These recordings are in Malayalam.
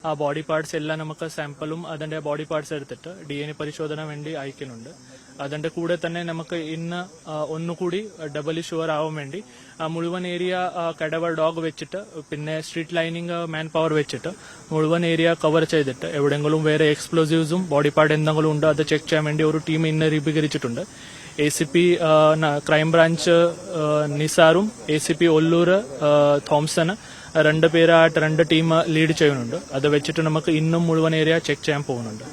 ആ ബോഡി പാർട്സ് എല്ലാം നമുക്ക് സാമ്പിളും അതിന്റെ ബോഡി പാർട്സ് എടുത്തിട്ട് DNA പരിശോധന വേണ്ടി അയക്കുന്നുണ്ട്. അതിന്റെ കൂടെ തന്നെ നമുക്ക് ഇന്ന് ഒന്നുകൂടി ഡബിൾ ഷുവർ ആവാൻ വേണ്ടി മുഴുവൻ ഏരിയ കഡവർ ഡോഗ് വെച്ചിട്ട് പിന്നെ സ്ട്രീറ്റ് ലൈനിങ് മാൻ പവർ വെച്ചിട്ട് മുഴുവൻ ഏരിയ കവർ ചെയ്തിട്ട് എവിടെയെങ്കിലും വേറെ എക്സ്പ്ലോസീവ്സും ബോഡി പാർട്ട് എന്തെങ്കിലും ഉണ്ടോ അത് ചെക്ക് ചെയ്യാൻ വേണ്ടി ഒരു ടീം ഇന്ന് രൂപീകരിച്ചിട്ടുണ്ട്. ACP ക്രൈംബ്രാഞ്ച് നിസാറും ACP ഒല്ലൂർ തോംസൺ രണ്ടുപേരായിട്ട് രണ്ട് ടീം ലീഡ് ചെയ്യുന്നുണ്ട്. അത് വെച്ചിട്ട് നമുക്ക് ഇന്നും മുഴുവൻ ഏരിയ ചെക്ക് ചെയ്യാൻ പോകുന്നുണ്ട്.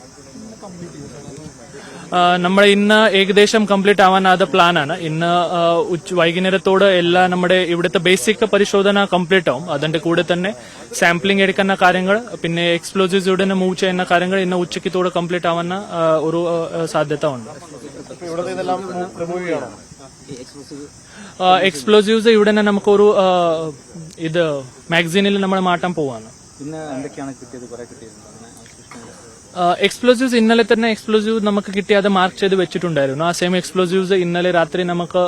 നമ്മൾ ഇന്ന് ഏകദേശം കംപ്ലീറ്റ് ആവാനാದ പ്ലാനാണ്. ഇന്ന് വൈകുന്നേരത്തോട് എല്ലാ നമ്മുടെ ഇവിടുത്തെ ബേസിക് പരിശോധന കംപ്ലീറ്റ് ആവും. അതിന്റെ കൂടെ തന്നെ സാമ്പിളിംഗ് എടുക്കുന്ന കാര്യങ്ങൾ പിന്നെ എക്സ്പ്ലോസീവ്സ് ഉടനെ മൂവ് ചെയ്യുന്ന കാര്യങ്ങൾ ഇന്ന് ഉച്ചയ്ക്കത്തോടെ കംപ്ലീറ്റ് ആവുന്ന ഒരു സാധ്യത ഉണ്ട്. എക്സ്പ്ലോസീവ്സ് ഇവിടെ നമുക്കൊരു ഇത് മാഗസീനിൽ നമ്മൾ മാറ്റാൻ പോവാണ്. എക്സ്പ്ലോസീവ്സ് ഇന്നലെ തന്നെ എക്സ്പ്ലോസീവ് നമുക്ക് കിട്ടി അത് മാർക്ക് ചെയ്ത് വെച്ചിട്ടുണ്ടായിരുന്നു. ആ സെയിം എക്സ്പ്ലോസീവ്സ് ഇന്നലെ രാത്രി നമുക്ക്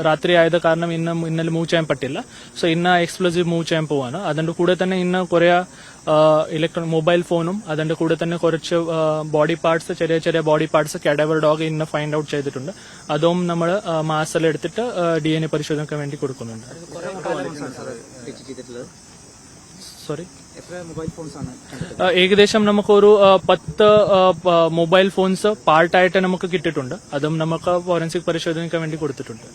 രാത്രി ആയത് കാരണം ഇന്നലെ മൂവ് ചെയ്യാൻ പറ്റില്ല. സോ ഇന്ന് എക്സ്പ്ലോസീവ് മൂവ് ചെയ്യാൻ പോവാണ്. അതിന്റെ കൂടെ തന്നെ ഇന്ന് കുറെ ഇലക്ട്രോണിക് മൊബൈൽ ഫോണും അതിന്റെ കൂടെ തന്നെ കുറച്ച് ബോഡി പാർട്സ് ചെറിയ ചെറിയ ബോഡി പാർട്സ് കാഡവർ ഡോഗ് ഇന്ന് ഫൈൻഡ് ഔട്ട് ചെയ്തിട്ടുണ്ട്. അതും നമ്മൾ മാസലെടുത്തിട്ട് DNA പരിശോധനയ്ക്ക് വേണ്ടി കൊടുക്കുന്നുണ്ട്. സോറി, ഏകദേശം നമുക്കൊരു 10 മൊബൈൽ ഫോൺസ് പാർട്ടായിട്ട് നമുക്ക് കിട്ടിയിട്ടുണ്ട്. അതും നമുക്ക് ഫോറൻസിക് പരിശോധനയ്ക്ക് വേണ്ടി കൊടുത്തിട്ടുണ്ട്.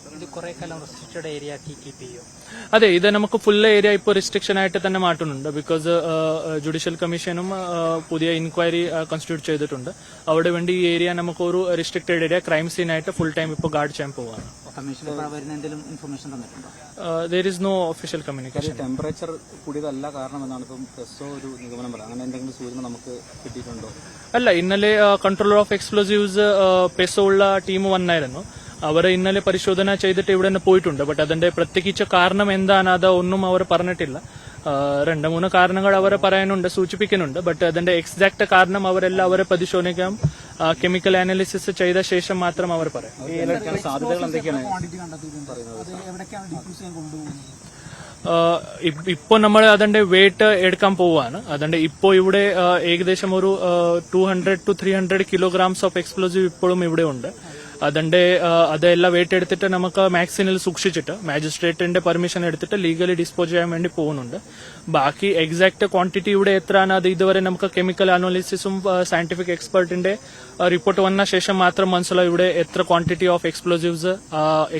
അതെ, ഇത് നമുക്ക് ഫുൾ ഏരിയ ഇപ്പോൾ റിസ്ട്രിക്ഷൻ ആയിട്ട് തന്നെ മാറ്റുന്നുണ്ട്. ബിക്കോസ് ജുഡീഷ്യൽ കമ്മീഷനും പുതിയ ഇൻക്വയറി കോൺസ്റ്റിറ്റ്യൂട്ട് ചെയ്തിട്ടുണ്ട്. അവിടെ വേണ്ടി ഈ ഏരിയ നമുക്കൊരു റിസ്ട്രിക്റ്റഡ് ഏരിയ ക്രൈം സീൻ ആയിട്ട് ഫുൾ ടൈം ഇപ്പോൾ ഗാർഡ് ചെയ്യാൻ പോവാണ്. there is no official communication. Temperature കൂടിയതല്ല കാരണം എന്നാണ് ഇപ്പം ഒരു നിഗമനം പറയുന്നത്. അങ്ങനെ എന്തെങ്കിലും സൂചന നമുക്ക് കിട്ടിയിട്ടുണ്ടോ? അല്ല, ഇന്നലെ കൺട്രോളർ ഓഫ് എക്സ്പ്ലോസീവ്സ് പെസോ ഉള്ള ടീം വന്നായിരുന്നു. അവർ ഇന്നലെ പരിശോധന ചെയ്തിട്ട് ഇവിടെ നിന്ന് പോയിട്ടുണ്ട്. ബട്ട് അതിന്റെ പ്രത്യേകിച്ച് കാരണം എന്താണ് അത് ഒന്നും അവർ പറഞ്ഞിട്ടില്ല. 2-3 കാരണങ്ങൾ അവർ പറയാനുണ്ട്, സൂചിപ്പിക്കുന്നുണ്ട്. ബട്ട് അതിന്റെ എക്സാക്ട് കാരണം അവരെല്ലാം അവരെ പരിശോധിക്കാം, കെമിക്കൽ അനാലിസിസ് ചെയ്ത ശേഷം മാത്രം അവർ പറയാം. സാധ്യതകൾ എന്തൊക്കെയാണ്? ഇപ്പോ നമ്മൾ അതിന്റെ വെയിറ്റ് എടുക്കാൻ പോവാണ്. അതിന്റെ ഇപ്പോ ഇവിടെ ഏകദേശം ഒരു 200 to 300 kilograms ഓഫ് എക്സ്പ്ലോസീവ് ഇപ്പോഴും ഇവിടെ ഉണ്ട്. അതിന്റെ അതെല്ലാം വെയിറ്റ് എടുത്തിട്ട് നമുക്ക് മാക്സിനിൽ സൂക്ഷിച്ചിട്ട് മാജിസ്ട്രേറ്റിന്റെ പെർമിഷൻ എടുത്തിട്ട് ലീഗലി ഡിസ്പോസ് ചെയ്യാൻ വേണ്ടി പോകുന്നുണ്ട്. ബാക്കി എക്സാക്ട് ക്വാണ്ടിറ്റി ഇവിടെ എത്രയാണ് അത് ഇതുവരെ നമുക്ക് കെമിക്കൽ അനാലിസിസും സയന്റിഫിക് എക്സ്പെർട്ടിന്റെ റിപ്പോർട്ട് വന്ന ശേഷം മാത്രം മനസ്സിലാവും ഇവിടെ എത്ര ക്വാണ്ടിറ്റി ഓഫ് എക്സ്പ്ലോസീവ്സ്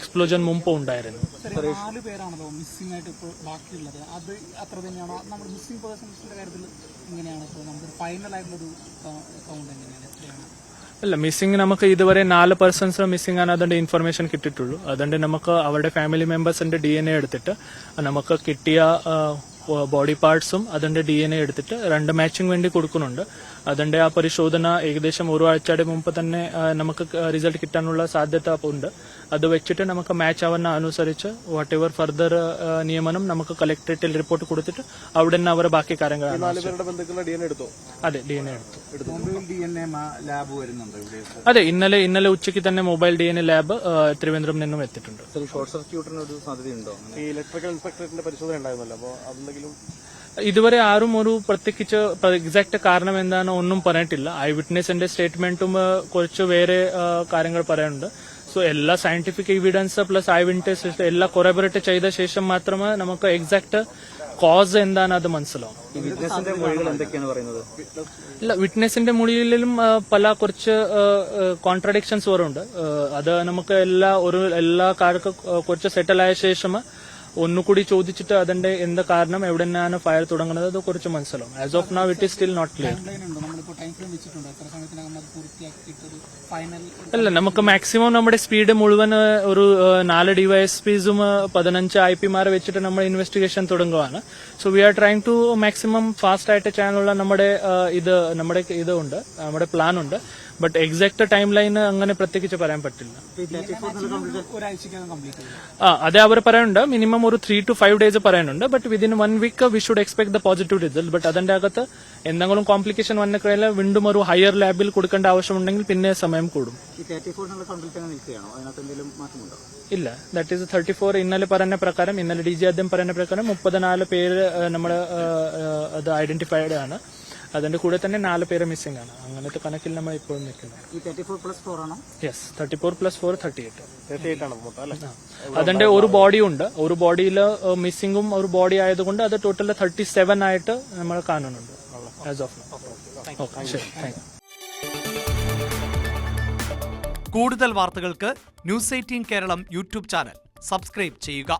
എക്സ്പ്ലോഷൻ മുമ്പ് ഉണ്ടായിരുന്നു. 4 പേരാണല്ലോ മിസ്സിംഗ് ആയിട്ട് ഇപ്പോൾ ബാക്കിയുള്ളത്. അത് അത്ര തന്നെയാണോ? നമ്മുടെ മിസ്സിംഗ് പേഴ്സൺസിന്റെ കാര്യത്തിൽ എങ്ങനെയാണ് ഇപ്പോൾ നമുക്ക് ഫൈനൽ ആയിട്ടുള്ളൊരു കൗണ്ട് എങ്ങനെയാണ്? എത്രയാണ്? അല്ല, മിസ്സിംഗ് നമുക്ക് ഇതുവരെ 4 പേഴ്സൺസ് മിസ്സിംഗ് ആണ് അതിന്റെ ഇൻഫർമേഷൻ കിട്ടിയിട്ടുള്ളൂ. അതുകൊണ്ട് നമുക്ക് അവരുടെ ഫാമിലി മെമ്പേഴ്സിന്റെ DNA എടുത്തിട്ട് നമുക്ക് കിട്ടിയ ബോഡി പാർട്സും അതിന്റെ DNA എടുത്തിട്ട് 2 മാച്ചിങ് വേണ്ടി കൊടുക്കുന്നുണ്ട്. അതിന്റെ ആ പരിശോധന ഏകദേശം ഒരാഴ്ചയുടെ മുമ്പ് തന്നെ നമുക്ക് റിസൾട്ട് കിട്ടാനുള്ള സാധ്യത ഉണ്ട്. അത് വെച്ചിട്ട് നമുക്ക് മാച്ച് ആവുന്ന അനുസരിച്ച് വാട്ട് എവർ ഫർദർ നിയമനം നമുക്ക് കളക്ടറേറ്റിൽ റിപ്പോർട്ട് കൊടുത്തിട്ട് അവിടെ നിന്ന് അവർ ബാക്കി കാര്യങ്ങൾ അതെ DNA എടുത്തു. അതെ, ഇന്നലെ ഉച്ചയ്ക്ക് തന്നെ മൊബൈൽ DNA ലാബ് തിരുവനന്തപുരം നിന്നും എത്തിയിട്ടുണ്ട്. ഷോർട്ട് സർക്യൂട്ടിന് ഒരു സാധ്യതയുണ്ടോ? ഇലക്ട്രിക്കൽ ഇൻസ്പെക്ടറിന്റെ പരിശോധന ഉണ്ടായിരുന്നല്ലോ, അപ്പോൾ അതെന്തെങ്കിലും ഇതുവരെ ആരും ഒരു പ്രത്യേകിച്ച് എക്സാക്ട് കാരണം എന്താണ് ഒന്നും പറഞ്ഞിട്ടില്ല. ഐ വിറ്റ്നസിന്റെ സ്റ്റേറ്റ്മെന്റും കുറച്ച് വേറെ കാര്യങ്ങൾ പറയാനുണ്ട്. സോ എല്ലാ scientific evidence plus I witness എല്ലാം കൊറബറേറ്റ് ചെയ്ത ശേഷം മാത്രമേ നമുക്ക് എക്സാക്ട് കോസ് എന്താണ് അത് മനസ്സിലാവും. ഇല്ല, വിറ്റ്നസിന്റെ മൊഴിയിലും പല കുറച്ച് കോൺട്രഡിക്ഷൻസ് വരുന്നുണ്ട്. അത് നമുക്ക് എല്ലാ കാര്യക്കും കുറച്ച് സെറ്റിൽ ആയ ശേഷം ഒന്നുകൂടി ചോദിച്ചിട്ട് അതിന്റെ എന്ത് കാരണം എവിടെ നിന്നാണ് ഫയർ തുടങ്ങുന്നത് അത് കുറച്ച് മനസ്സിലാവും. As of now it is still not clear. അല്ല, നമുക്ക് മാക്സിമം നമ്മുടെ സ്പീഡ് മുഴുവൻ ഒരു 4 DYSPസും 15 IP വെച്ചിട്ട് നമ്മൾ ഇൻവെസ്റ്റിഗേഷൻ തുടങ്ങുകയാണ്. So we are trying to maximum fast ആയിട്ട് ചെയ്യാനുള്ള നമ്മുടെ ഇതുണ്ട്, നമ്മുടെ പ്ലാൻ ഉണ്ട്. ബട്ട് എക്സാക്ട് ടൈം ലൈൻ അങ്ങനെ പ്രത്യേകിച്ച് പറയാൻ പറ്റില്ല. അതെ, അവർ പറയുന്നുണ്ട് മിനിമം ഒരു 3 to 5 days പറയാനുണ്ട്. But within 1 week we should expect the positive result. But അതിന്റെ അകത്ത് എന്തെങ്കിലും കോംപ്ലിക്കേഷൻ വന്ന കഴിഞ്ഞാൽ വീണ്ടും ഒരു ഹയർ ലാബിൽ കൊടുക്കേണ്ട ആവശ്യമുണ്ടെങ്കിൽ പിന്നെ സമയം കൂടും. ഇല്ല, ദാറ്റ് ഈസ് 34 ഇന്നലെ പറഞ്ഞ പ്രകാരം, ഇന്നലെ DG ആദ്യം പറഞ്ഞ പ്രകാരം 34 പേര് നമ്മുടെ അത് ഐഡന്റിഫൈഡ് ആണ്. അതിന്റെ കൂടെ തന്നെ 4 പേര് മിസ്സിംഗ് ആണ്. അങ്ങനത്തെ കണക്കിൽ നമ്മൾ ഇപ്പോഴും നിൽക്കുന്നത്. ഈ 34+4 ആണോ? യെസ്, 34+4 38. 38 ആണ് മൊത്തം അല്ലേ? അതിന്റെ ഒരു ബോഡി ഉണ്ട്. ഒരു ബോഡിയിൽ മിസ്സിംഗും ഒരു ബോഡി ആയതുകൊണ്ട് അത് ടോട്ടൽ 37 ആയിട്ട് നമ്മൾ കാണുന്നുണ്ട് ആസ് ഓഫ് നൗ. ഓക്കെ, ശരി, താങ്ക് യു. കൂടുതൽ വാർത്തകൾക്ക് News 18 Keralam YouTube channel subscribe ചെയ്യുക.